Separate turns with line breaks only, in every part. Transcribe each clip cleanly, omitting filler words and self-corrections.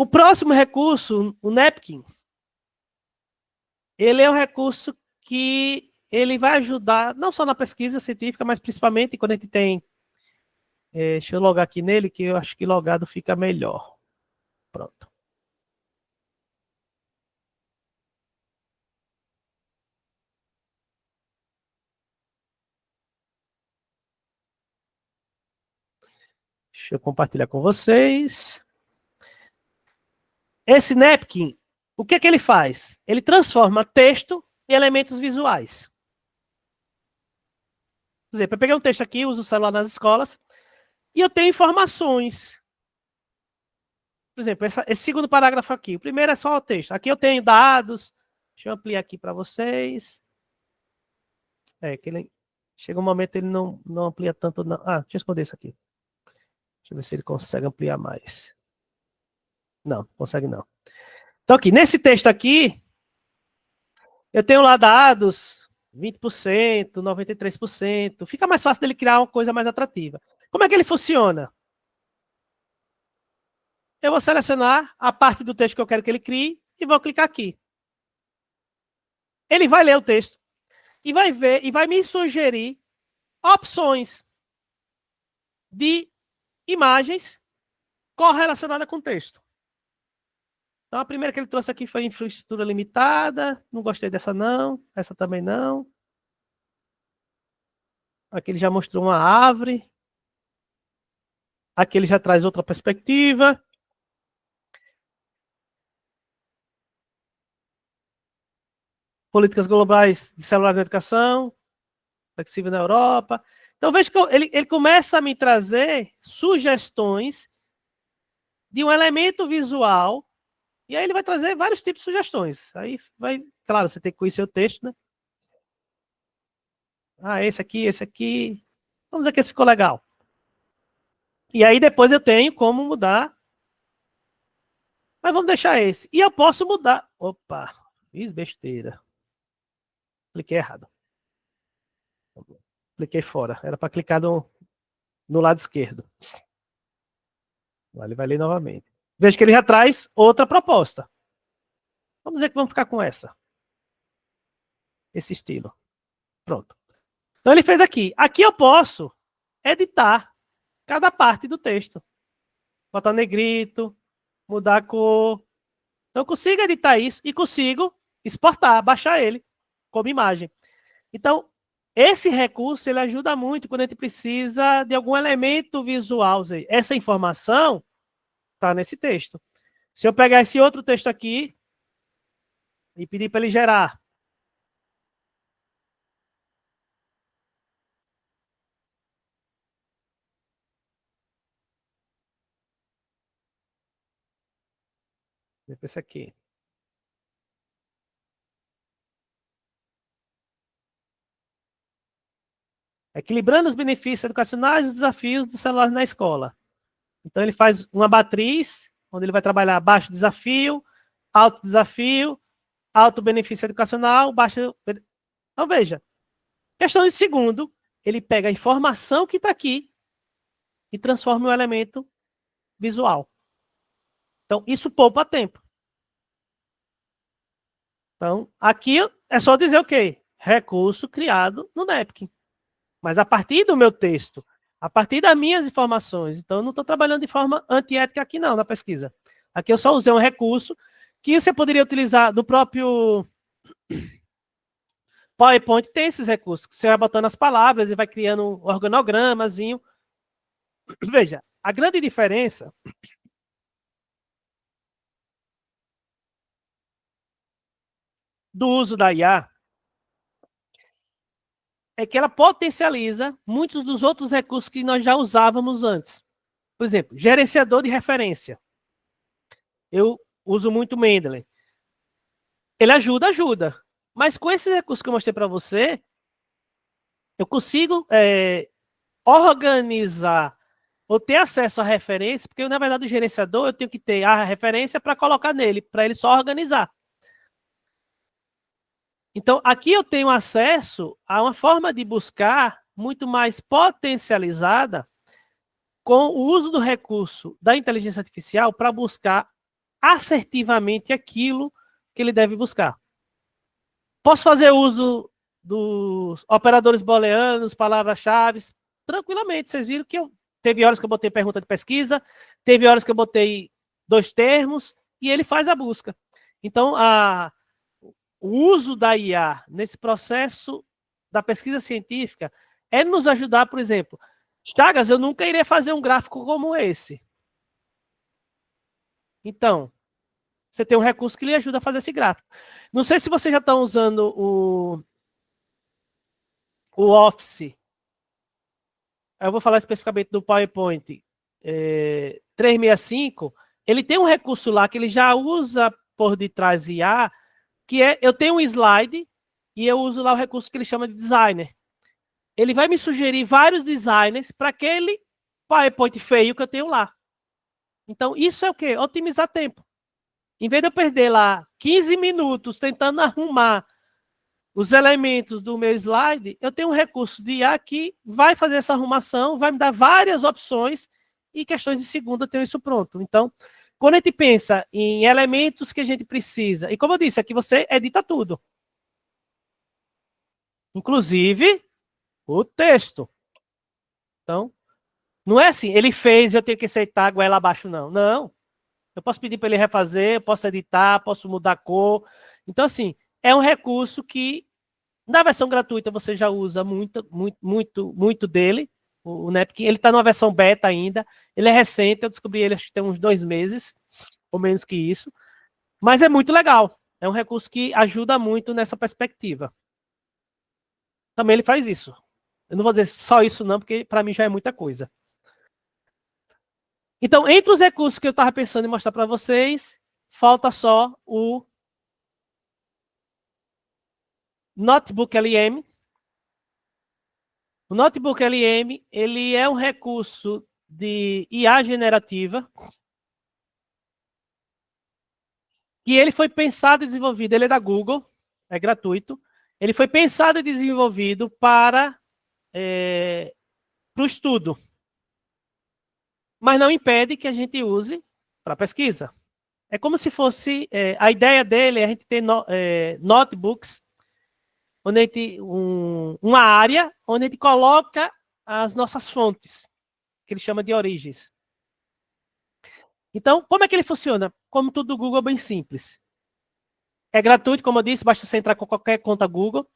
O próximo recurso, o Napkin, ele é um recurso que ele vai ajudar, não só na pesquisa científica, mas principalmente quando a gente tem... deixa eu logar aqui nele, que eu acho que logado fica melhor. Pronto. Deixa eu compartilhar com vocês. Esse Napkin, o que é que ele faz? Ele transforma texto em elementos visuais. Por exemplo, eu peguei um texto aqui, uso o celular nas escolas, e eu tenho informações. Por exemplo, esse segundo parágrafo aqui. O primeiro é só o texto. Aqui eu tenho dados. Deixa eu ampliar aqui para vocês. Que ele... Chega um momento ele não amplia tanto. Não. Deixa eu esconder isso aqui. Deixa eu ver se ele consegue ampliar mais. Não, consegue não. Então aqui, nesse texto aqui, eu tenho lá dados 20%, 93%. Fica mais fácil dele criar uma coisa mais atrativa. Como é que ele funciona? Eu vou selecionar a parte do texto que eu quero que ele crie e vou clicar aqui. Ele vai ler o texto e vai ver e vai me sugerir opções de imagens correlacionadas com o texto. Então, a primeira que ele trouxe aqui foi infraestrutura limitada. Não gostei dessa, não. Essa também não. Aqui ele já mostrou uma árvore. Aqui ele já traz outra perspectiva. Políticas globais de celular na educação. Flexível na Europa. Então, veja que ele começa a me trazer sugestões de um elemento visual. E aí ele vai trazer vários tipos de sugestões. Aí vai, claro, você tem que conhecer o texto, né? Esse aqui. Vamos dizer que esse ficou legal. E aí depois eu tenho como mudar. Mas vamos deixar esse. E eu posso mudar. Opa, fiz besteira. Cliquei errado. Cliquei fora. Era para clicar no lado esquerdo. Ele vai ler novamente. Veja que ele já traz outra proposta. Vamos dizer que vamos ficar com essa. Esse estilo. Pronto. Então ele fez aqui. Aqui eu posso editar cada parte do texto. Botar negrito, mudar a cor. Então eu consigo editar isso e consigo exportar, baixar ele como imagem. Então, esse recurso ele ajuda muito quando a gente precisa de algum elemento visual. Essa informação está nesse texto. Se eu pegar esse outro texto aqui e pedir para ele gerar esse aqui. Equilibrando os benefícios educacionais e os desafios dos celulares na escola. Então, ele faz uma matriz, onde ele vai trabalhar baixo desafio, alto desafio, alto benefício educacional, baixo... Então, veja, questão de segundo, ele pega a informação que está aqui e transforma em um elemento visual. Então, isso poupa tempo. Então, aqui é só dizer o quê? Recurso criado no Napkin. Mas a partir do meu texto, a partir das minhas informações. Então, eu não estou trabalhando de forma antiética aqui não, na pesquisa. Aqui eu só usei um recurso que você poderia utilizar no próprio PowerPoint, tem esses recursos, que você vai botando as palavras e vai criando um organogramazinho. Veja, a grande diferença do uso da IA é que ela potencializa muitos dos outros recursos que nós já usávamos antes. Por exemplo, gerenciador de referência. Eu uso muito o Mendeley. Ele ajuda. Mas com esses recursos que eu mostrei para você, eu consigo organizar ou ter acesso à referência, porque, na verdade, o gerenciador, eu tenho que ter a referência para colocar nele, para ele só organizar. Então, aqui eu tenho acesso a uma forma de buscar muito mais potencializada com o uso do recurso da inteligência artificial para buscar assertivamente aquilo que ele deve buscar. Posso fazer uso dos operadores booleanos, palavras-chave, tranquilamente. Vocês viram que teve horas que eu botei pergunta de pesquisa, teve horas que eu botei 2 termos, e ele faz a busca. Então, o uso da IA nesse processo da pesquisa científica é nos ajudar, por exemplo, Chagas, eu nunca iria fazer um gráfico como esse. Então, você tem um recurso que lhe ajuda a fazer esse gráfico. Não sei se vocês já estão usando o Office. Eu vou falar especificamente do PowerPoint 365. Ele tem um recurso lá que ele já usa por detrás IA, que é, eu tenho um slide e eu uso lá o recurso que ele chama de designer. Ele vai me sugerir vários designers para aquele PowerPoint feio que eu tenho lá. Então, isso é o quê? Otimizar tempo. Em vez de eu perder lá 15 minutos tentando arrumar os elementos do meu slide, eu tenho um recurso de IA que vai fazer essa arrumação, vai me dar várias opções e questões de segundo eu tenho isso pronto. Então, quando a gente pensa em elementos que a gente precisa, e como eu disse, aqui você edita tudo. Inclusive o texto. Então, não é assim, ele fez, eu tenho que aceitar, goela abaixo, não. Não. Eu posso pedir para ele refazer, posso editar, posso mudar a cor. Então, assim, é um recurso que, na versão gratuita, você já usa muito dele, o Napkin. Ele está numa versão beta ainda. Ele é recente, eu descobri ele acho que tem uns 2 meses, ou menos que isso. Mas é muito legal. É um recurso que ajuda muito nessa perspectiva. Também ele faz isso. Eu não vou dizer só isso não, porque para mim já é muita coisa. Então, entre os recursos que eu estava pensando em mostrar para vocês, falta só o Notebook LM. O Notebook LM, ele é um recurso de IA generativa e ele foi pensado e desenvolvido, ele é da Google, é gratuito, ele foi pensado e desenvolvido para o estudo, mas não impede que a gente use para pesquisa. É como se fosse, a ideia dele é a gente ter notebooks, onde a gente, uma área onde a gente coloca as nossas fontes, que ele chama de origens. Então, como é que ele funciona? Como tudo do Google, é bem simples. É gratuito, como eu disse, basta você entrar com qualquer conta Google.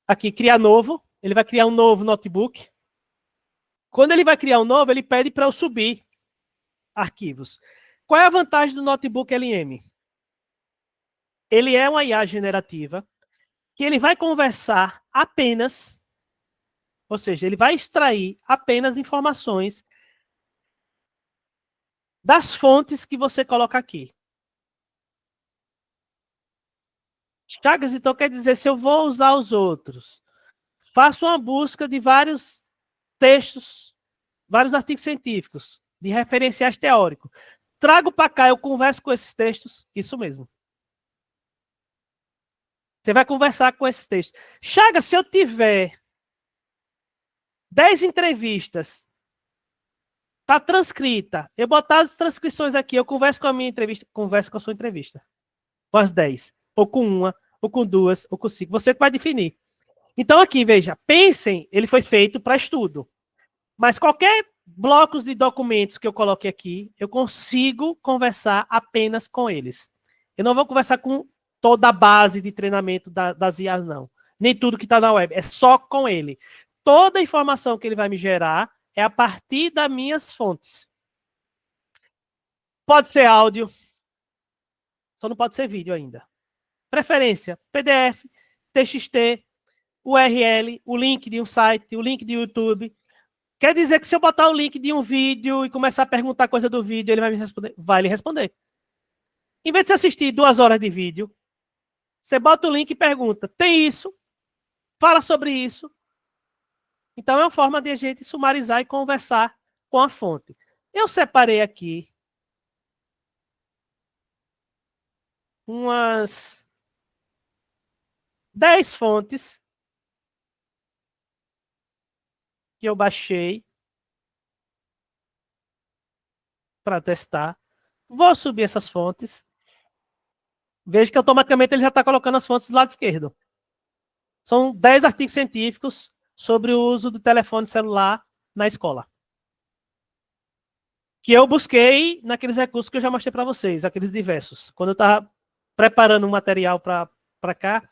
Aqui, criar novo. Ele vai criar um novo notebook. Quando ele vai criar um novo, ele pede para eu subir arquivos. Qual é a vantagem do notebook LM? Ele é uma IA generativa que ele vai conversar apenas, ou seja, ele vai extrair apenas informações das fontes que você coloca aqui. Chagas, então quer dizer, se eu vou usar os outros, faço uma busca de vários textos, vários artigos científicos, de referenciais teóricos. Trago para cá, eu converso com esses textos, isso mesmo. Você vai conversar com esses textos. Chagas, se eu tiver 10 entrevistas, tá transcrita, eu botar as transcrições aqui, eu converso com a minha entrevista, converso com a sua entrevista. Com as 10, ou com uma, ou com duas, ou com 5. Você que vai definir. Então aqui, veja, pensem, ele foi feito para estudo. Mas qualquer blocos de documentos que eu coloque aqui, eu consigo conversar apenas com eles. Eu não vou conversar com toda a base de treinamento das IAs, não. Nem tudo que está na web. É só com ele. Toda a informação que ele vai me gerar é a partir das minhas fontes. Pode ser áudio, só não pode ser vídeo ainda. Preferência, PDF, TXT, URL, o link de um site, o link de YouTube. Quer dizer que se eu botar o link de um vídeo e começar a perguntar coisa do vídeo, ele vai me responder? Vai lhe responder. Em vez de você assistir 2 horas de vídeo, você bota o link e pergunta, tem isso? Fala sobre isso. Então é uma forma de a gente sumarizar e conversar com a fonte. Eu separei aqui umas 10 fontes que eu baixei para testar. Vou subir essas fontes. Veja que automaticamente ele já está colocando as fontes do lado esquerdo. São 10 artigos científicos sobre o uso do telefone celular na escola. Que eu busquei naqueles recursos que eu já mostrei para vocês, aqueles diversos. Quando eu estava preparando um material para cá,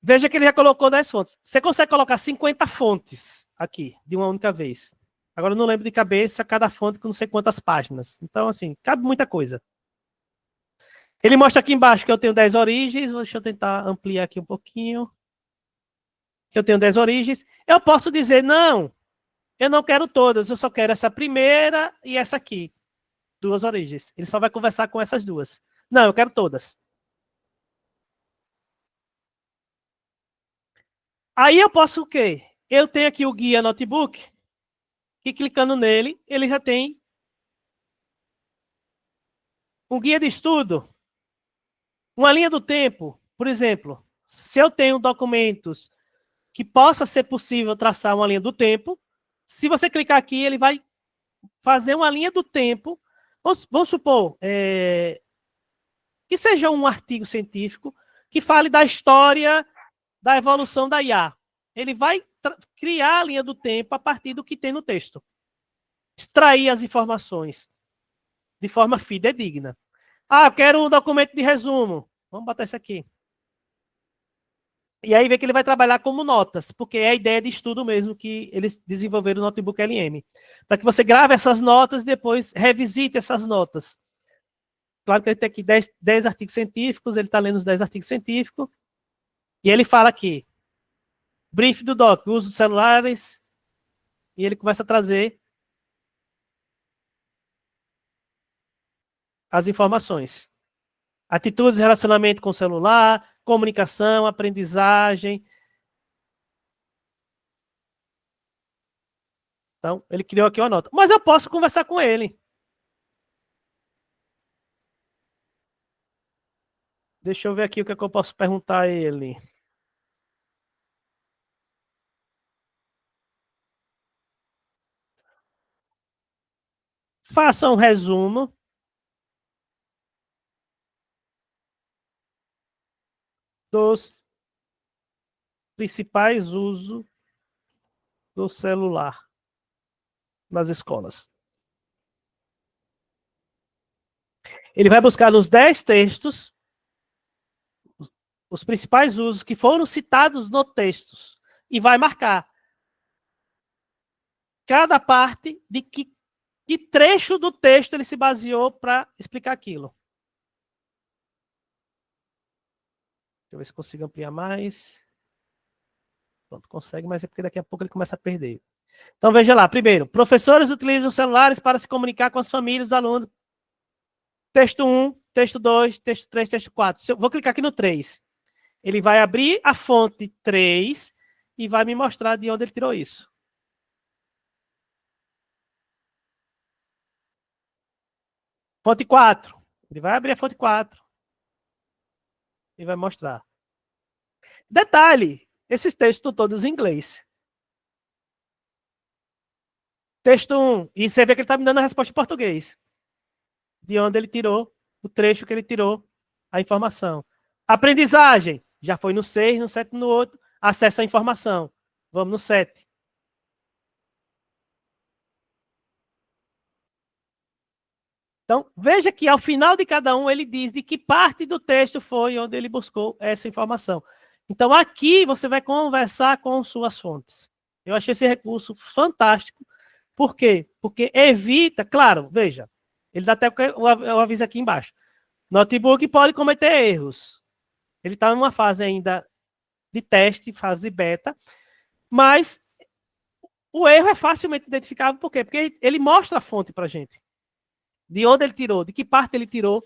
veja que ele já colocou 10 fontes. Você consegue colocar 50 fontes aqui, de uma única vez. Agora eu não lembro de cabeça cada fonte com não sei quantas páginas. Então, assim, cabe muita coisa. Ele mostra aqui embaixo que eu tenho 10 origens. Deixa eu tentar ampliar aqui um pouquinho. Que eu tenho 10 origens. Eu posso dizer, não, eu não quero todas, eu só quero essa primeira e essa aqui. Duas origens. Ele só vai conversar com essas duas. Não, eu quero todas. Aí eu posso o quê? Eu tenho aqui o guia notebook, que clicando nele, ele já tem um guia de estudo, uma linha do tempo. Por exemplo, se eu tenho documentos que possa ser possível traçar uma linha do tempo, se você clicar aqui, ele vai fazer uma linha do tempo. Vamos supor que seja um artigo científico que fale da história da evolução da IA. Ele vai criar a linha do tempo a partir do que tem no texto. Extrair as informações de forma fidedigna. Ah, eu quero um documento de resumo. Vamos botar isso aqui. E aí vê que ele vai trabalhar como notas, porque é a ideia de estudo mesmo que eles desenvolveram no Notebook LM. Para que você grave essas notas e depois revisite essas notas. Claro que ele tem aqui 10 artigos científicos, ele está lendo os 10 artigos científicos, e ele fala aqui, brief do doc, uso de celulares, e ele começa a trazer as informações. Atitudes de relacionamento com o celular, comunicação, aprendizagem. Então, ele criou aqui uma nota. Mas eu posso conversar com ele. Deixa eu ver aqui o que, é que eu posso perguntar a ele. Faça um resumo dos principais usos do celular nas escolas. Ele vai buscar nos 10 textos os principais usos que foram citados no textos e vai marcar cada parte de que trecho do texto ele se baseou para explicar aquilo. Deixa eu ver se consigo ampliar mais. Pronto, consegue, mas é porque daqui a pouco ele começa a perder. Então veja lá, primeiro, professores utilizam celulares para se comunicar com as famílias dos alunos. Texto 1, texto 2, texto 3, texto 4. Eu vou clicar aqui no 3. Ele vai abrir a fonte 3 e vai me mostrar de onde ele tirou isso. Fonte 4. Ele vai abrir a fonte 4 e vai mostrar. Detalhe, esses textos estão todos em inglês. Texto 1, e você vê que ele está me dando a resposta em português. De onde ele tirou, o trecho que ele tirou a informação. Aprendizagem, já foi no 6, no 7, no 8. Acesso à informação. Vamos no 7. Então, veja que ao final de cada um, ele diz de que parte do texto foi onde ele buscou essa informação. Então, aqui você vai conversar com suas fontes. Eu achei esse recurso fantástico. Por quê? Porque evita, claro, veja, ele dá até o aviso aqui embaixo. Notebook pode cometer erros. Ele está numa fase ainda de teste, fase beta, mas o erro é facilmente identificável. Por quê? Porque ele mostra a fonte para a gente. De onde ele tirou, de que parte ele tirou,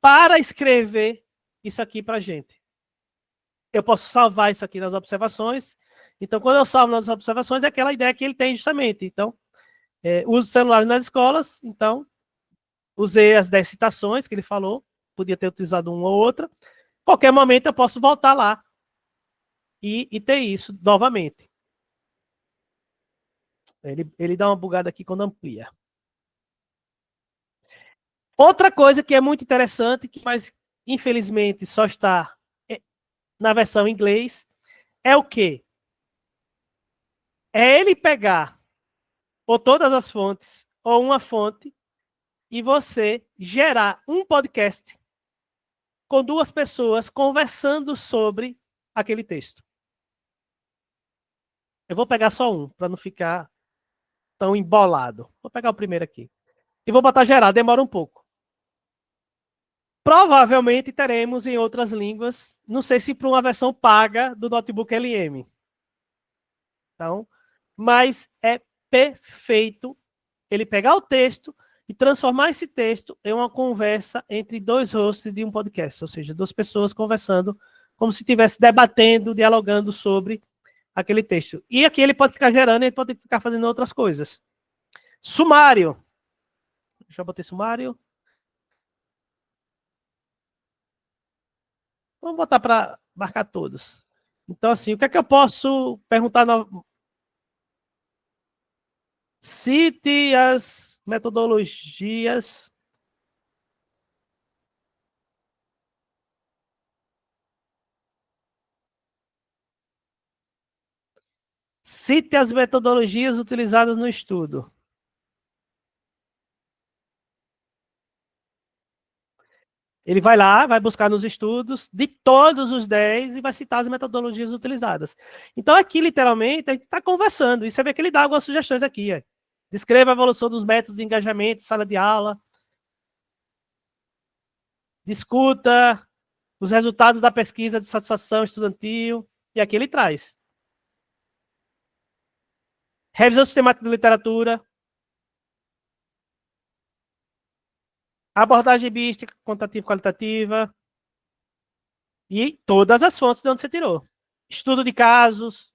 para escrever isso aqui para a gente. Eu posso salvar isso aqui nas observações. Então, quando eu salvo nas observações, é aquela ideia que ele tem justamente. Então, uso celular nas escolas. Então, usei as 10 citações que ele falou. Podia ter utilizado uma ou outra. Qualquer momento eu posso voltar lá e ter isso novamente. Ele dá uma bugada aqui quando amplia. Outra coisa que é muito interessante, que mas infelizmente só está na versão em inglês, é o quê? É ele pegar ou todas as fontes, ou uma fonte, e você gerar um podcast com duas pessoas conversando sobre aquele texto. Eu vou pegar só um, para não ficar tão embolado. Vou pegar o primeiro aqui. E vou botar gerar, demora um pouco. Provavelmente teremos em outras línguas, não sei se para uma versão paga do Notebook LM. Então, mas é perfeito ele pegar o texto e transformar esse texto em uma conversa entre dois hosts de um podcast, ou seja, duas pessoas conversando como se estivesse debatendo, dialogando sobre aquele texto. E aqui ele pode ficar gerando e ele pode ficar fazendo outras coisas. Sumário. Já botei sumário. Vamos botar para marcar todos. Então, assim, o que é que eu posso perguntar? Cite as metodologias. Cite as metodologias utilizadas no estudo. Ele vai lá, vai buscar nos estudos de todos os 10 e vai citar as metodologias utilizadas. Então, aqui, literalmente, a gente está conversando. E você vê que ele dá algumas sugestões aqui. Descreva a evolução dos métodos de engajamento, sala de aula. Discuta os resultados da pesquisa de satisfação estudantil. E aqui ele traz. Revisão sistemática de literatura. Abordagem bística, quantitativa e qualitativa. E todas as fontes de onde você tirou. Estudo de casos.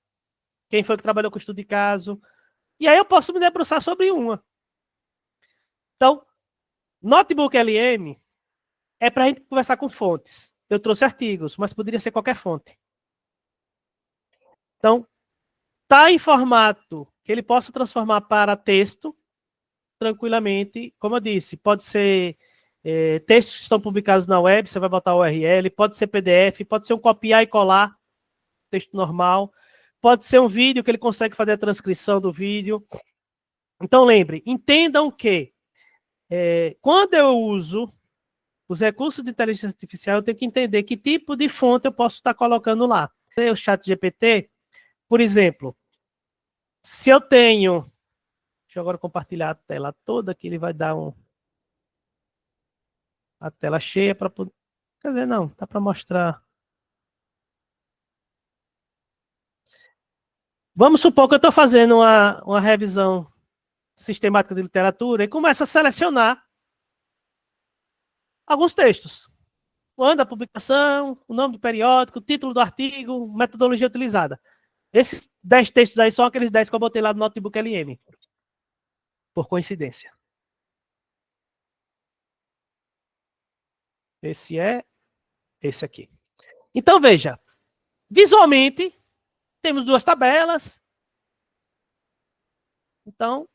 Quem foi que trabalhou com estudo de caso. E aí eu posso me debruçar sobre uma. Então, Notebook LM é para a gente conversar com fontes. Eu trouxe artigos, mas poderia ser qualquer fonte. Então, tá em formato que ele possa transformar para texto tranquilamente. Como eu disse, pode ser textos que estão publicados na web, você vai botar o URL, pode ser PDF, pode ser um copiar e colar, texto normal, pode ser um vídeo que ele consegue fazer a transcrição do vídeo. Então, lembre, entendam que quando eu uso os recursos de inteligência artificial, eu tenho que entender que tipo de fonte eu posso estar colocando lá. O chat GPT, por exemplo, se eu tenho... Deixa eu agora compartilhar a tela toda, que ele vai dar a tela cheia para poder... Quer dizer, não, dá para mostrar. Vamos supor que eu estou fazendo uma revisão sistemática de literatura e começo a selecionar alguns textos. O ano da publicação, o nome do periódico, o título do artigo, metodologia utilizada. Esses 10 textos aí são aqueles 10 que eu botei lá no Notebook LM. Por coincidência. Esse é esse aqui. Então, veja. Visualmente, temos duas tabelas. Então,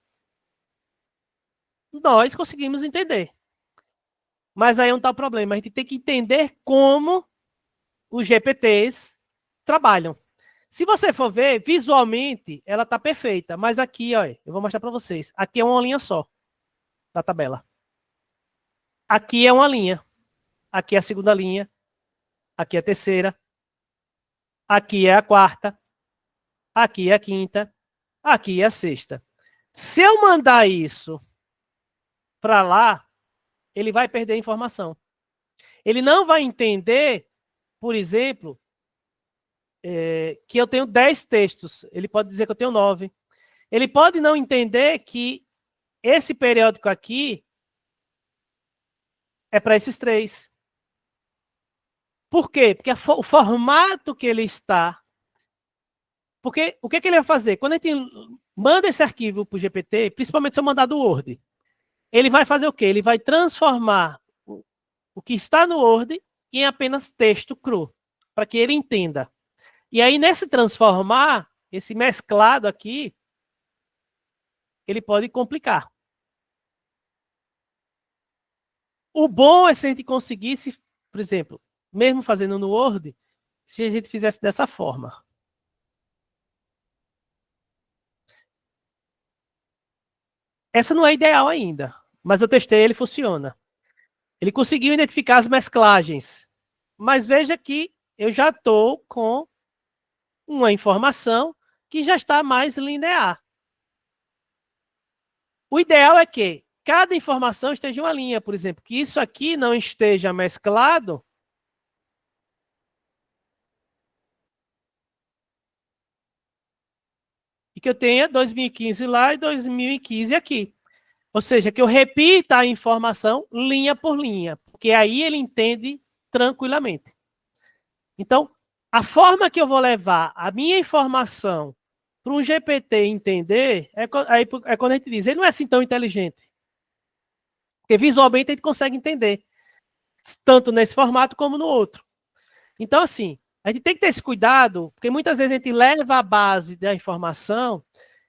nós conseguimos entender. Mas aí não está o problema. A gente tem que entender como os GPTs trabalham. Se você for ver, visualmente, ela está perfeita. Mas aqui, ó, eu vou mostrar para vocês. Aqui é uma linha só da tabela. Aqui é uma linha. Aqui é a segunda linha. Aqui é a terceira. Aqui é a quarta. Aqui é a quinta. Aqui é a sexta. Se eu mandar isso para lá, ele vai perder a informação. Ele não vai entender, por exemplo, que eu tenho 10 textos. Ele pode dizer que eu tenho 9. Ele pode não entender que esse periódico aqui é para esses 3. Por quê? Porque o formato que ele está... Porque o que ele vai fazer? Quando a gente manda esse arquivo para o GPT, principalmente se eu mandar do Word, ele vai fazer o quê? Ele vai transformar o que está no Word em apenas texto cru, para que ele entenda. E aí, nesse transformar, esse mesclado aqui, ele pode complicar. O bom é se a gente conseguisse, por exemplo, mesmo fazendo no Word, se a gente fizesse dessa forma. Essa não é ideal ainda, mas eu testei, ele funciona. Ele conseguiu identificar as mesclagens. Mas veja que eu já estou com uma informação que já está mais linear. O ideal é que cada informação esteja em uma linha, por exemplo, que isso aqui não esteja mesclado. E que eu tenha 2015 lá e 2015 aqui. Ou seja, que eu repita a informação linha por linha, porque aí ele entende tranquilamente. Então, a forma que eu vou levar a minha informação para um GPT entender é quando a gente diz, ele não é assim tão inteligente. Porque visualmente a gente consegue entender, tanto nesse formato como no outro. Então, assim, a gente tem que ter esse cuidado, porque muitas vezes a gente leva a base da informação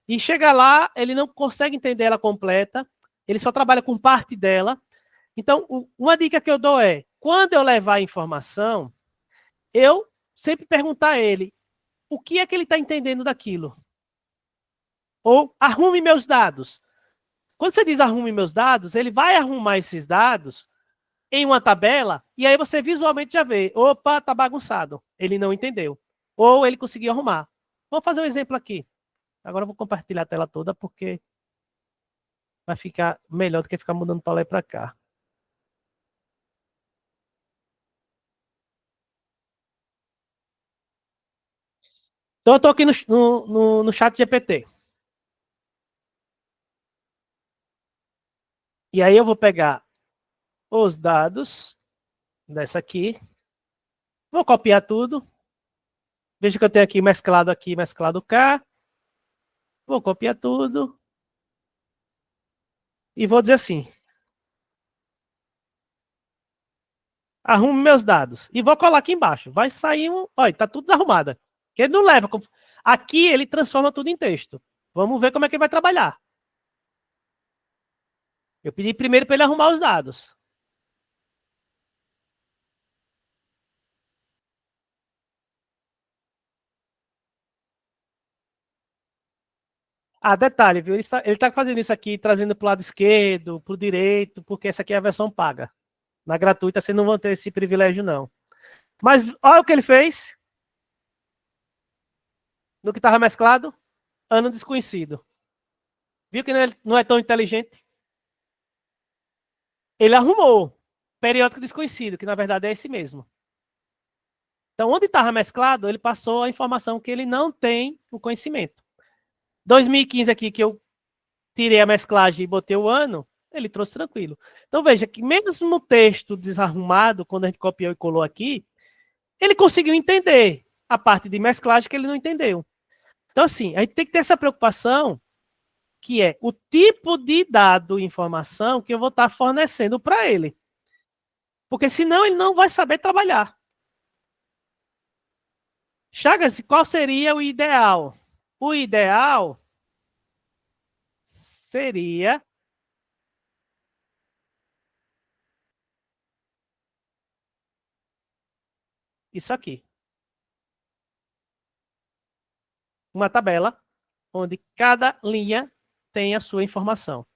e chega lá, ele não consegue entender ela completa, ele só trabalha com parte dela. Então, uma dica que eu dou é, quando eu levar a informação, eu sempre perguntar a ele o que é que ele está entendendo daquilo. Ou arrume meus dados. Quando você diz arrume meus dados, ele vai arrumar esses dados em uma tabela e aí você visualmente já vê, opa, tá bagunçado, ele não entendeu. Ou ele conseguiu arrumar. Vou fazer um exemplo aqui. Agora eu vou compartilhar a tela toda porque vai ficar melhor do que ficar mudando para lá e para cá. Então eu estou aqui no chat GPT. E aí eu vou pegar os dados dessa aqui. Vou copiar tudo. Veja que eu tenho aqui, mesclado cá. Vou copiar tudo. E vou dizer assim. Arrume meus dados. E vou colar aqui embaixo. Vai sair um... Olha, tá tudo desarrumado. Ele não leva... Aqui ele transforma tudo em texto. Vamos ver como é que ele vai trabalhar. Eu pedi primeiro para ele arrumar os dados. Ah, detalhe, viu? Ele tá fazendo isso aqui, trazendo para o lado esquerdo, para o direito, porque essa aqui é a versão paga. Na gratuita, você não vai ter esse privilégio, não. Mas olha o que ele fez. No que estava mesclado, ano desconhecido. Viu que não é tão inteligente? Ele arrumou periódico desconhecido, que na verdade é esse mesmo. Então, onde estava mesclado, ele passou a informação que ele não tem o conhecimento. 2015 aqui, que eu tirei a mesclagem e botei o ano, ele trouxe tranquilo. Então, veja que mesmo no texto desarrumado, quando a gente copiou e colou aqui, ele conseguiu entender a parte de mesclagem que ele não entendeu. Então, assim, a gente tem que ter essa preocupação, que é o tipo de dado e informação que eu vou estar fornecendo para ele. Porque senão ele não vai saber trabalhar. Chagas, qual seria o ideal? O ideal seria isso aqui. Uma tabela onde cada linha tem a sua informação.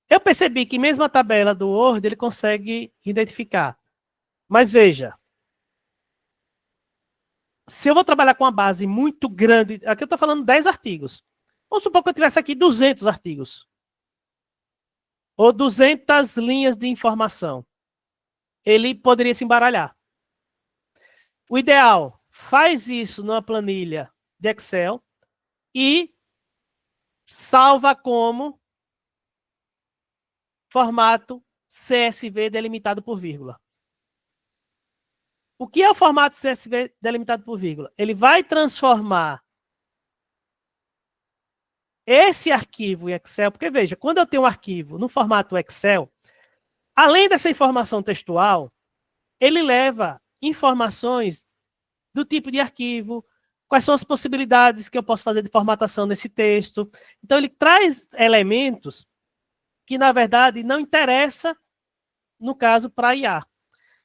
Eu percebi que mesmo a tabela do Word ele consegue identificar. Mas veja, se eu vou trabalhar com uma base muito grande, aqui eu estou falando 10 artigos. Vamos supor que eu tivesse aqui 200 artigos. Ou 200 linhas de informação. Ele poderia se embaralhar. O ideal, faz isso numa planilha de Excel e salva como formato CSV delimitado por vírgula. O que é o formato CSV delimitado por vírgula? Ele vai transformar esse arquivo em Excel, porque veja, quando eu tenho um arquivo no formato Excel, além dessa informação textual, ele leva informações do tipo de arquivo, Quais são as possibilidades que eu posso fazer de formatação nesse texto? Então, ele traz elementos que, na verdade, não interessa, no caso, para a IA.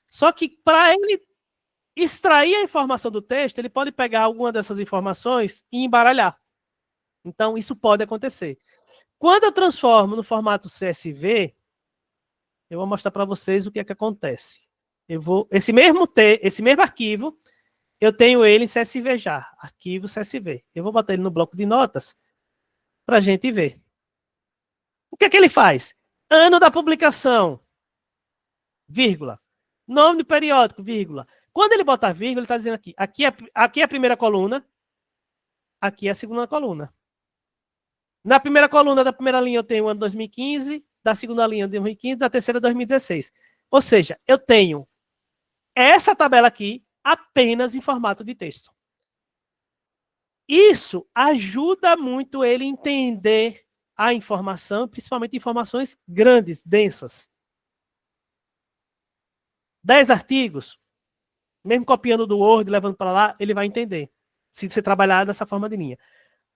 Só que, para ele extrair a informação do texto, ele pode pegar alguma dessas informações e embaralhar. Então, isso pode acontecer. Quando eu transformo no formato CSV, eu vou mostrar para vocês o que é que acontece. Esse mesmo arquivo, eu tenho ele em CSV já, arquivo CSV. Eu vou botar ele no bloco de notas para a gente ver. O que é que ele faz? Ano da publicação, vírgula. Nome do periódico, vírgula. Quando ele botar vírgula, ele está dizendo aqui é a primeira coluna, aqui é a segunda coluna. Na primeira coluna da primeira linha eu tenho o ano 2015, da segunda linha 2015, da terceira 2016. Ou seja, eu tenho essa tabela aqui apenas em formato de texto. Isso ajuda muito ele a entender a informação, principalmente informações grandes, densas. 10 artigos, mesmo copiando do Word, levando para lá, ele vai entender, se você trabalhar dessa forma de linha.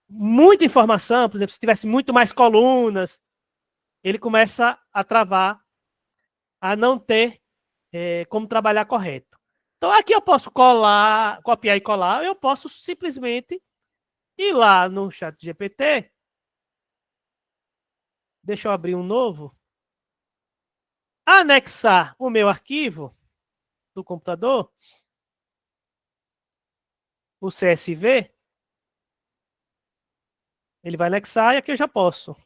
Muita informação, por exemplo, se tivesse muito mais colunas, ele começa a travar, a não ter como trabalhar correto. Então, aqui eu posso copiar e colar, eu posso simplesmente ir lá no ChatGPT, deixa eu abrir um novo, anexar o meu arquivo do computador, o CSV, ele vai anexar e aqui eu já posso.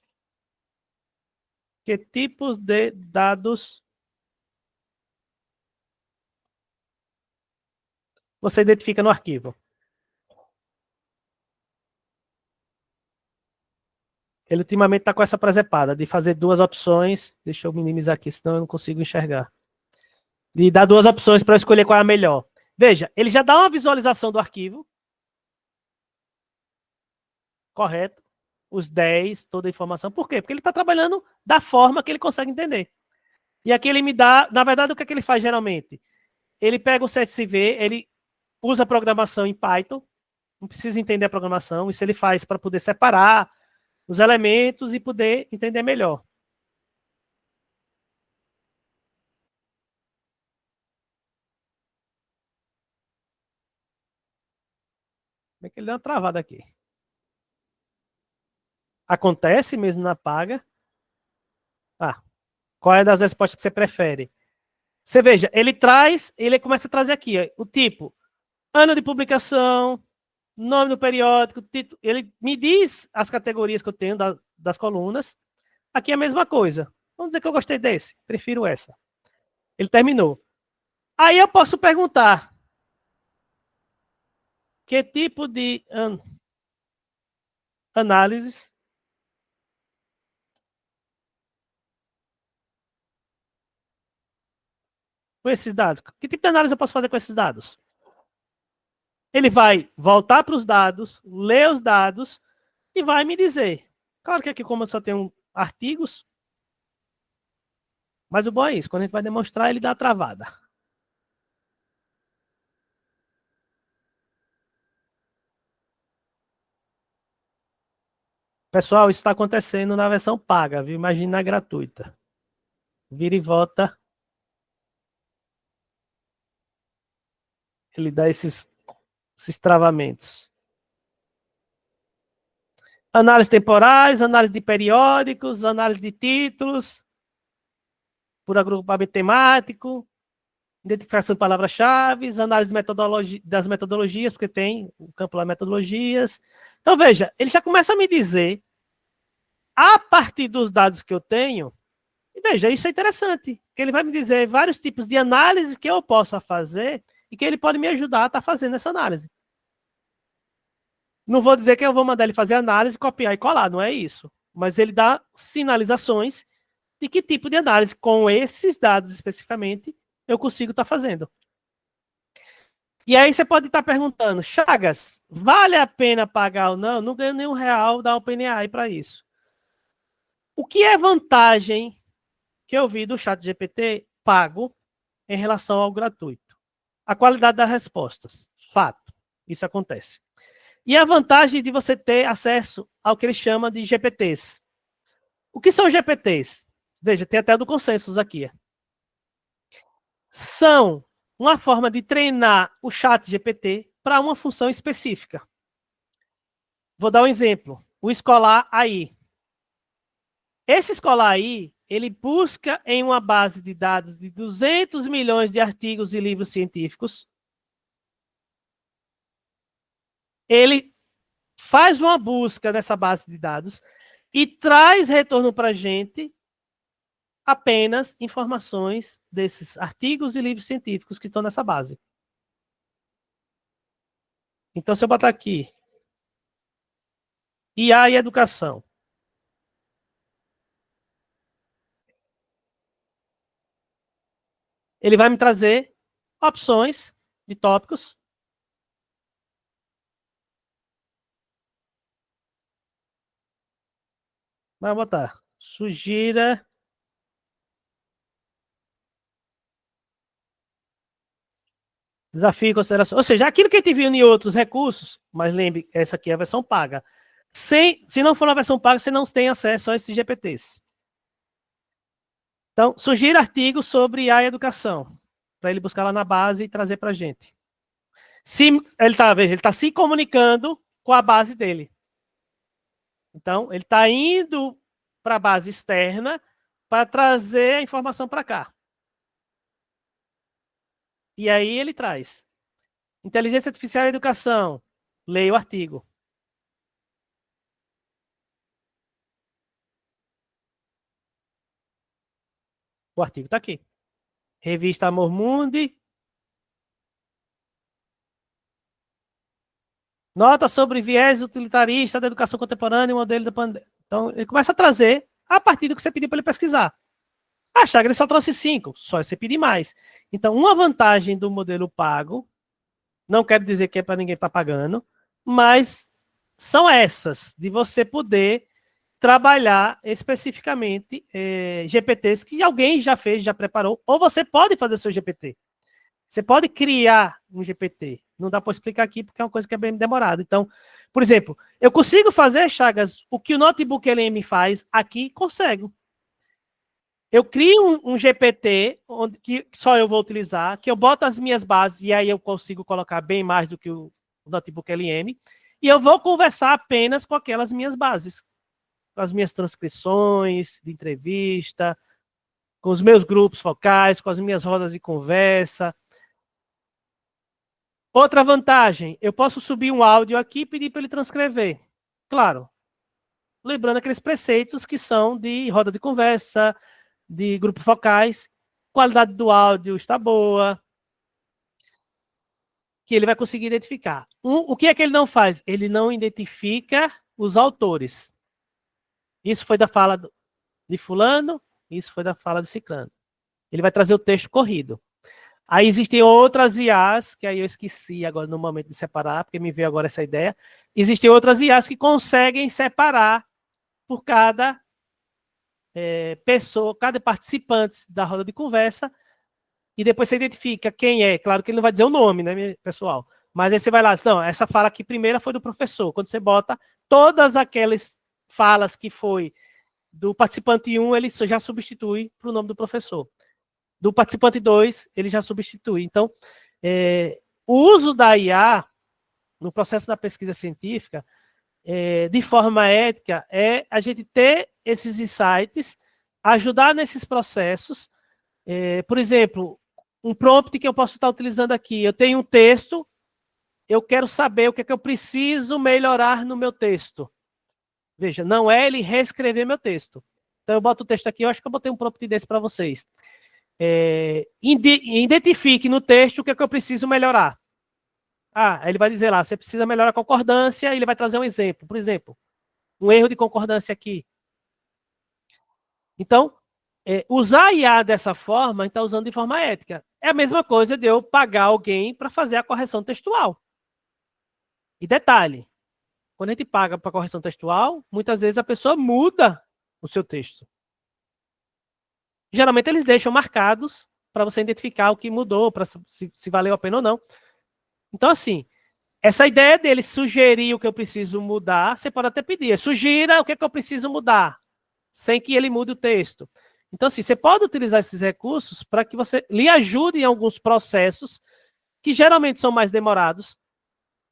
Que tipos de dados você identifica no arquivo? Ele ultimamente está com essa presepada de fazer duas opções. Deixa eu minimizar aqui, senão eu não consigo enxergar. De dar duas opções para eu escolher qual é a melhor. Veja, ele já dá uma visualização do arquivo. Correto. Os 10, toda a informação. Por quê? Porque ele está trabalhando da forma que ele consegue entender. E aqui ele me dá... Na verdade, o que é que ele faz geralmente? Ele pega o CSV, ele usa a programação em Python. Não precisa entender a programação. Isso ele faz para poder separar os elementos e poder entender melhor. Como é que ele deu uma travada aqui? Acontece mesmo na paga. Ah, qual é das respostas que você prefere? Você veja, ele começa a trazer aqui o tipo, ano de publicação, nome do periódico, título, ele me diz as categorias que eu tenho das colunas. Aqui é a mesma coisa. Vamos dizer que eu gostei desse, prefiro essa. Ele terminou. Aí eu posso perguntar que tipo de análises com esses dados. Que tipo de análise eu posso fazer com esses dados? Ele vai voltar para os dados, ler os dados e vai me dizer. Claro que aqui, como eu só tenho artigos, mas o bom é isso, quando a gente vai demonstrar, ele dá a travada. Pessoal, isso está acontecendo na versão paga, viu? Imagina na gratuita. Vira e volta. Ele dá esses travamentos. Análise temporais, análise de periódicos, análise de títulos, por agrupamento temático, identificação de palavras-chave, análise das metodologias, porque tem o campo lá metodologias. Então, veja, ele já começa a me dizer, a partir dos dados que eu tenho, e veja, isso é interessante, que ele vai me dizer vários tipos de análise que eu possa fazer e que ele pode me ajudar a estar fazendo essa análise. Não vou dizer que eu vou mandar ele fazer análise, copiar e colar, não é isso. Mas ele dá sinalizações de que tipo de análise, com esses dados especificamente, eu consigo estar fazendo. E aí você pode estar perguntando, Chagas, vale a pena pagar ou não? Não ganho nenhum real da OpenAI para isso. O que é vantagem que eu vi do ChatGPT pago em relação ao gratuito? A qualidade das respostas. Fato. Isso acontece. E a vantagem de você ter acesso ao que ele chama de GPTs. O que são GPTs? Veja, tem até do consensus aqui. São uma forma de treinar o chat GPT para uma função específica. Vou dar um exemplo. O Escolar AI. Esse Escolar AI, ele busca em uma base de dados de 200 milhões de artigos e livros científicos. Ele faz uma busca nessa base de dados e traz retorno para a gente apenas informações desses artigos e livros científicos que estão nessa base. Então, se eu botar aqui IA e educação, ele vai me trazer opções de tópicos. Vai botar sugira desafio e consideração. Ou seja, aquilo que a gente viu em outros recursos, mas lembre, essa aqui é a versão paga. Se não for na versão paga, você não tem acesso a esses GPTs. Então, sugira artigos sobre a educação, para ele buscar lá na base e trazer para a gente. Ele está se comunicando com a base dele. Então, ele está indo para a base externa para trazer a informação para cá. E aí ele traz. Inteligência Artificial e Educação. Leia o artigo. O artigo está aqui. Revista Amor Mundi. Nota sobre viés utilitarista da educação contemporânea e modelo da pandemia. Então, ele começa a trazer a partir do que você pediu para ele pesquisar. A Chaga ele só trouxe 5, só você pedir mais. Então, uma vantagem do modelo pago, não quero dizer que é para ninguém estar pagando, mas são essas, de você poder trabalhar especificamente GPTs que alguém já fez, já preparou, ou você pode fazer seu GPT. Você pode criar um GPT. Não dá para explicar aqui porque é uma coisa que é bem demorada. Então, por exemplo, eu consigo fazer, Chagas, o que o Notebook LM faz aqui, consigo. Eu crio um GPT que só eu vou utilizar, que eu boto as minhas bases e aí eu consigo colocar bem mais do que o Notebook LM, e eu vou conversar apenas com aquelas minhas bases, com as minhas transcrições de entrevista, com os meus grupos focais, com as minhas rodas de conversa. Outra vantagem, eu posso subir um áudio aqui e pedir para ele transcrever. Claro, lembrando aqueles preceitos que são de roda de conversa, de grupos focais, qualidade do áudio está boa, que ele vai conseguir identificar. O que é que ele não faz? Ele não identifica os autores. Isso foi da fala de fulano, isso foi da fala de ciclano. Ele vai trazer o texto corrido. Aí existem outras IAs, que aí eu esqueci agora no momento de separar, porque me veio agora essa ideia. Existem outras IAs que conseguem separar por cada pessoa, cada participante da roda de conversa, e depois você identifica quem é. Claro que ele não vai dizer o nome, né, pessoal? Mas aí você vai lá, não, essa fala aqui primeira foi do professor. Quando você bota todas aquelas falas que foi do participante 1, ele já substitui para o nome do professor. Do participante 2, ele já substitui. Então, o uso da IA no processo da pesquisa científica, de forma ética, é a gente ter esses insights, ajudar nesses processos. Por exemplo, um prompt que eu posso estar utilizando aqui. Eu tenho um texto, eu quero saber o que é que eu preciso melhorar no meu texto. Veja, não é ele reescrever meu texto. Então, eu boto o texto aqui, eu acho que eu botei um prompt desse para vocês. Identifique no texto o que é que eu preciso melhorar. Ele vai dizer lá, você precisa melhorar a concordância, e ele vai trazer um exemplo. Por exemplo, um erro de concordância aqui. Então, usar a IA dessa forma, está usando de forma ética. É a mesma coisa de eu pagar alguém para fazer a correção textual. E detalhe, quando a gente paga para correção textual, muitas vezes a pessoa muda o seu texto. Geralmente eles deixam marcados para você identificar o que mudou, para se valeu a pena ou não. Então, assim, essa ideia dele sugerir o que eu preciso mudar, você pode até pedir, sugira o que, é que eu preciso mudar, sem que ele mude o texto. Então, assim, você pode utilizar esses recursos para que você lhe ajude em alguns processos que geralmente são mais demorados.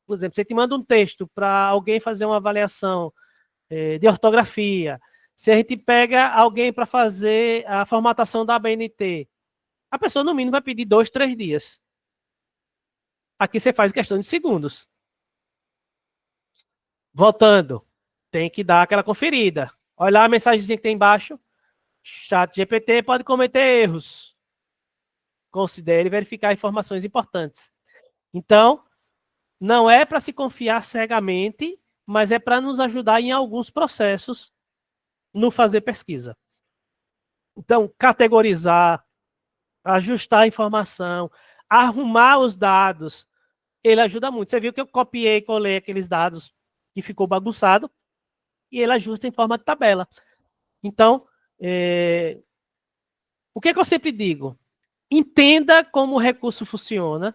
Por exemplo, você te manda um texto para alguém fazer uma avaliação de ortografia, se a gente pega alguém para fazer a formatação da ABNT, a pessoa, no mínimo, vai pedir 2, 3 dias. Aqui você faz em questão de segundos. Voltando, tem que dar aquela conferida. Olha lá a mensagenzinha que tem embaixo. Chat GPT pode cometer erros. Considere verificar informações importantes. Então, não é para se confiar cegamente, mas é para nos ajudar em alguns processos no fazer pesquisa. Então, categorizar, ajustar a informação, arrumar os dados, ele ajuda muito. Você viu que eu copiei e colei aqueles dados que ficou bagunçado, e ele ajusta em forma de tabela. Então, o que, é que eu sempre digo? Entenda como o recurso funciona,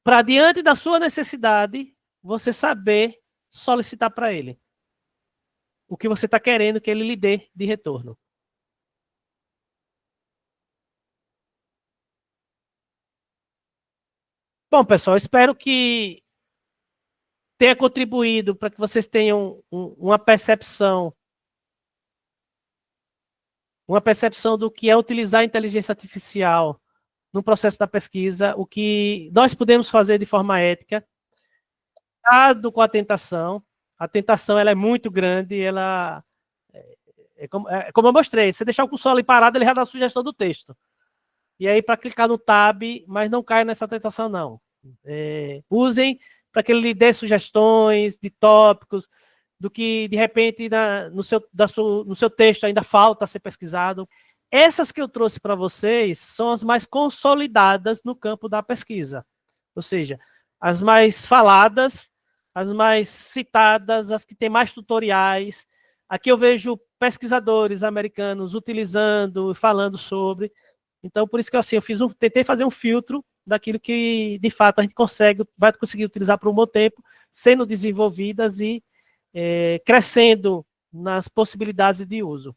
para, diante da sua necessidade, você saber solicitar para ele o que você está querendo que ele lhe dê de retorno. Bom, pessoal, espero que tenha contribuído para que vocês tenham uma percepção do que é utilizar a inteligência artificial no processo da pesquisa, o que nós podemos fazer de forma ética, cuidado com a tentação ela é muito grande, ela como eu mostrei, você deixar o cursor ali parado, ele já dá a sugestão do texto. E aí, para clicar no tab, mas não caia nessa tentação, não. Usem para que ele lhe dê sugestões de tópicos, do que, de repente, no seu texto ainda falta ser pesquisado. Essas que eu trouxe para vocês são as mais consolidadas no campo da pesquisa. Ou seja, as mais faladas, as mais citadas, as que têm mais tutoriais. Aqui eu vejo pesquisadores americanos utilizando, falando sobre. Então, por isso que assim, tentei fazer um filtro daquilo que, de fato, a gente vai conseguir utilizar por um bom tempo, sendo desenvolvidas e crescendo nas possibilidades de uso.